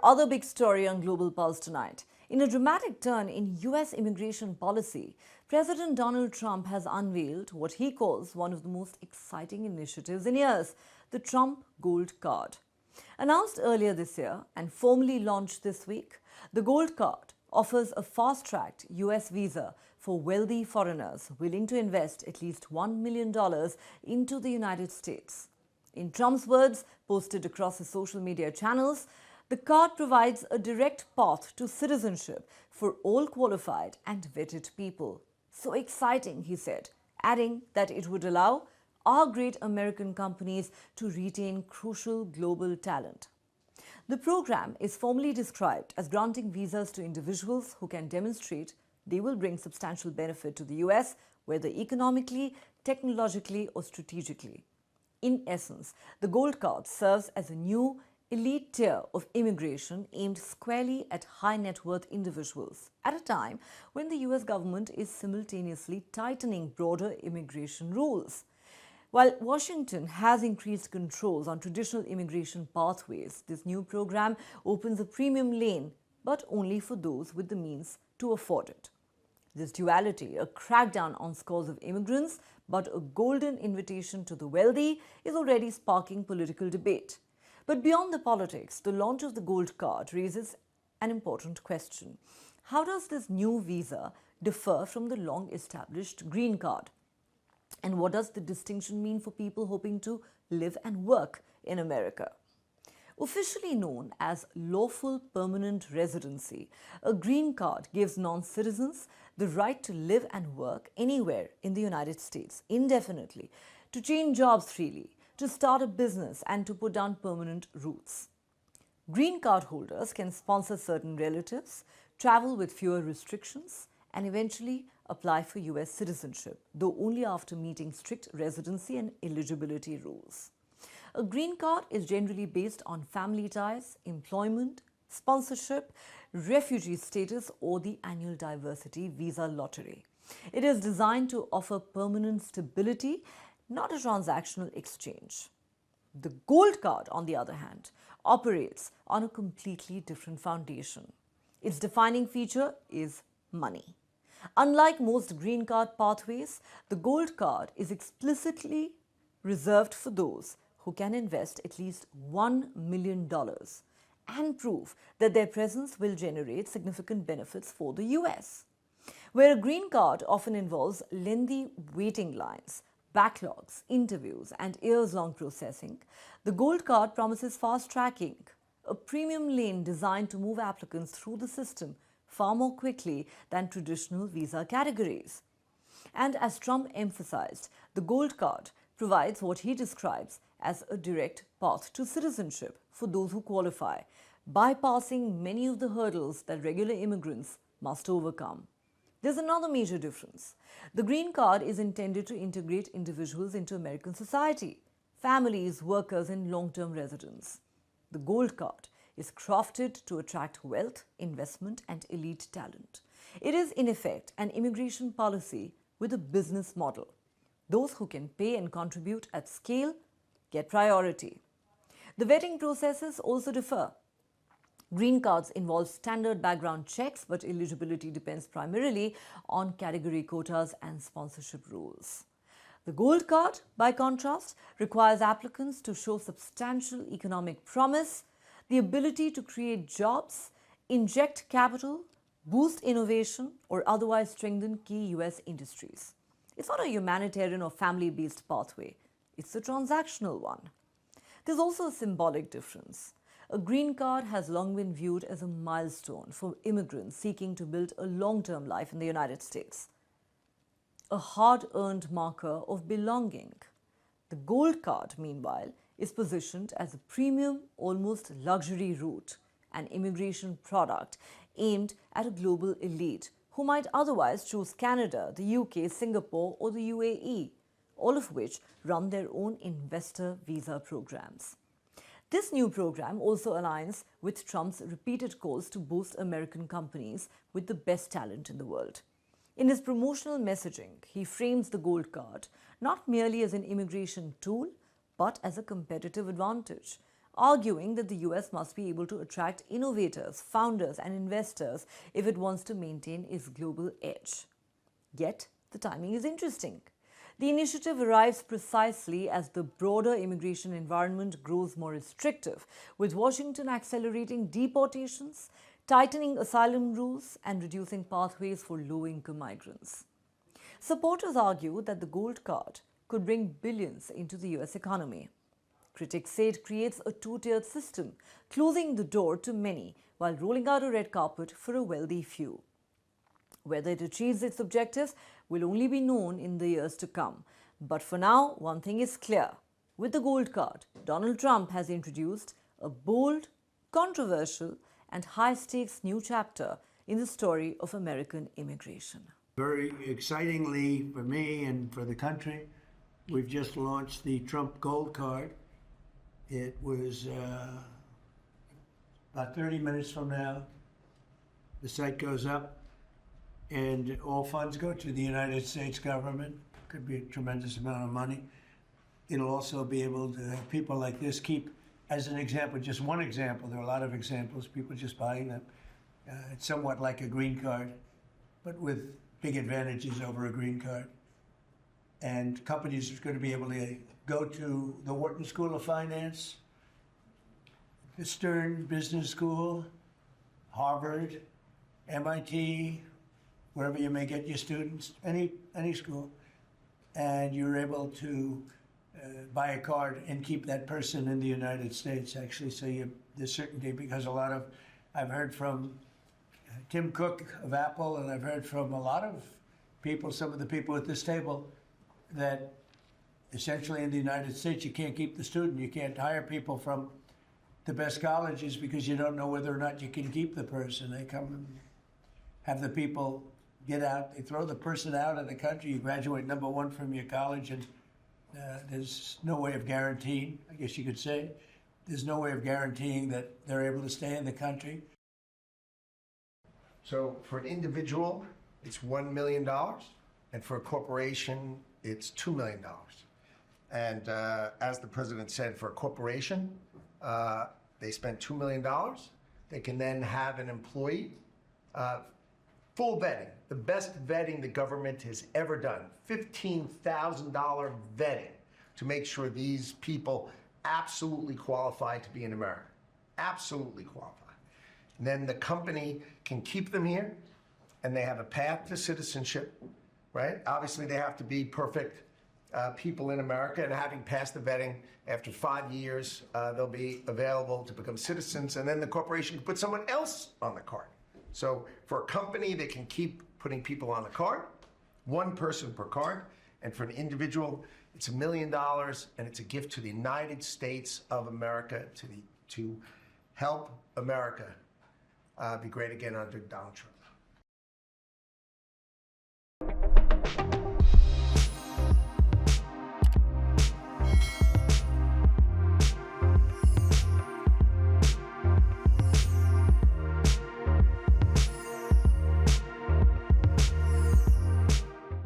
other big story on Global Pulse tonight. In a dramatic turn in US immigration policy, President Donald Trump has unveiled what he calls one of the most exciting initiatives in years, the Trump Gold Card. Announced earlier this year and formally launched this week, the Gold Card offers a fast-tracked US visa for wealthy foreigners willing to invest at least $1 million into the United States. In Trump's words, posted across his social media channels, the card provides a direct path to citizenship for all qualified and vetted people. So exciting, he said, adding that it would allow our great American companies to retain crucial global talent. The program is formally described as granting visas to individuals who can demonstrate they will bring substantial benefit to the US, whether economically, technologically, or strategically. In essence, the Gold Card serves as a new elite tier of immigration aimed squarely at high net worth individuals at a time when the US government is simultaneously tightening broader immigration rules. While Washington has increased controls on traditional immigration pathways, this new program opens a premium lane, but only for those with the means to afford it. This duality, a crackdown on scores of immigrants, but a golden invitation to the wealthy, is already sparking political debate. But beyond the politics, the launch of the Gold Card raises an important question. How does this new visa differ from the long-established Green Card? And what does the distinction mean for people hoping to live and work in America? Officially known as lawful permanent residency, a green card gives non-citizens the right to live and work anywhere in the United States indefinitely, to change jobs freely, to start a business, and to put down permanent roots. Green card holders can sponsor certain relatives, travel with fewer restrictions, and eventually apply for US citizenship, though only after meeting strict residency and eligibility rules. A green card is generally based on family ties, employment, sponsorship, refugee status, or the annual diversity visa lottery. It is designed to offer permanent stability, not a transactional exchange. The Gold Card, on the other hand, operates on a completely different foundation. Its defining feature is money. Unlike most green card pathways, the Gold Card is explicitly reserved for those who can invest at least $1 million and prove that their presence will generate significant benefits for the US. Where a green card often involves lengthy waiting lines, backlogs, interviews, and years-long processing, the Gold Card promises fast tracking, a premium lane designed to move applicants through the system far more quickly than traditional visa categories. And as Trump emphasized, the Gold Card provides what he describes as a direct path to citizenship for those who qualify, bypassing many of the hurdles that regular immigrants must overcome. There's another major difference. The Green Card is intended to integrate individuals into American society, families, workers, and long-term residents. The Gold Card is crafted to attract wealth, investment, and elite talent. It is, in effect, an immigration policy with a business model. Those who can pay and contribute at scale get priority. The vetting processes also differ. Green cards involve standard background checks, but eligibility depends primarily on category quotas and sponsorship rules. The Gold Card, by contrast, requires applicants to show substantial economic promise, the ability to create jobs, inject capital, boost innovation, or otherwise strengthen key US industries. It's not a humanitarian or family-based pathway. It's a transactional one. There's also a symbolic difference. A green card has long been viewed as a milestone for immigrants seeking to build a long-term life in the United States, a hard-earned marker of belonging. The Gold Card, meanwhile, is positioned as a premium, almost luxury route, an immigration product aimed at a global elite who might otherwise choose Canada, the UK, Singapore, or the UAE, all of which run their own investor visa programs. This new program also aligns with Trump's repeated calls to boost American companies with the best talent in the world. In his promotional messaging, he frames the Gold Card not merely as an immigration tool, but as a competitive advantage, arguing that the US must be able to attract innovators, founders, and investors if it wants to maintain its global edge. Yet, the timing is interesting. The initiative arrives precisely as the broader immigration environment grows more restrictive, with Washington accelerating deportations, tightening asylum rules, and reducing pathways for low-income migrants. Supporters argue that the gold card could bring billions into the US economy. Critics say it creates a two-tiered system, closing the door to many while rolling out a red carpet for a wealthy few. Whether it achieves its objectives will only be known in the years to come. But for now, one thing is clear. With the gold card, Donald Trump has introduced a bold, controversial, and high-stakes new chapter in the story of American immigration. Very excitingly for me and for the country, we've just launched the Trump Gold Card. It was about 30 minutes from now. The site goes up, and all funds go to the United States government. Could be a tremendous amount of money. It'll also be able to have people like this keep, as an example, just one example, there are a lot of examples, people just buying them. It's somewhat like a green card, but with big advantages over a green card. And companies are going to be able to go to the Wharton School of Finance, the Stern Business School, Harvard, MIT, wherever you may get your students, any school, and you're able to buy a card and keep that person in the United States, actually, so there's certainty, because I've heard from Tim Cook of Apple, and I've heard from a lot of people, some of the people at this table, that essentially in the United States you can't keep the student. You can't hire people from the best colleges because you don't know whether or not you can keep the person. They come and have the people get out. They throw the person out of the country. You graduate number one from your college, and there's no way of guaranteeing, I guess you could say, there's no way of guaranteeing that they're able to stay in the country. So for an individual, it's $1 million, and for a corporation, it's $2 million. And as the president said, for a corporation, they spend $2 million. They can then have an employee, full vetting, the best vetting the government has ever done, $15,000 vetting to make sure these people absolutely qualify to be in America, absolutely qualify. And then the company can keep them here, and they have a path to citizenship, right? Obviously, they have to be perfect people in America, and having passed the vetting, after 5 years, they'll be available to become citizens, and then the corporation can put someone else on the card. So for a company, they can keep putting people on the card, one person per card, and for an individual, it's $1 million, and it's a gift to the United States of America to help America be great again under Donald Trump.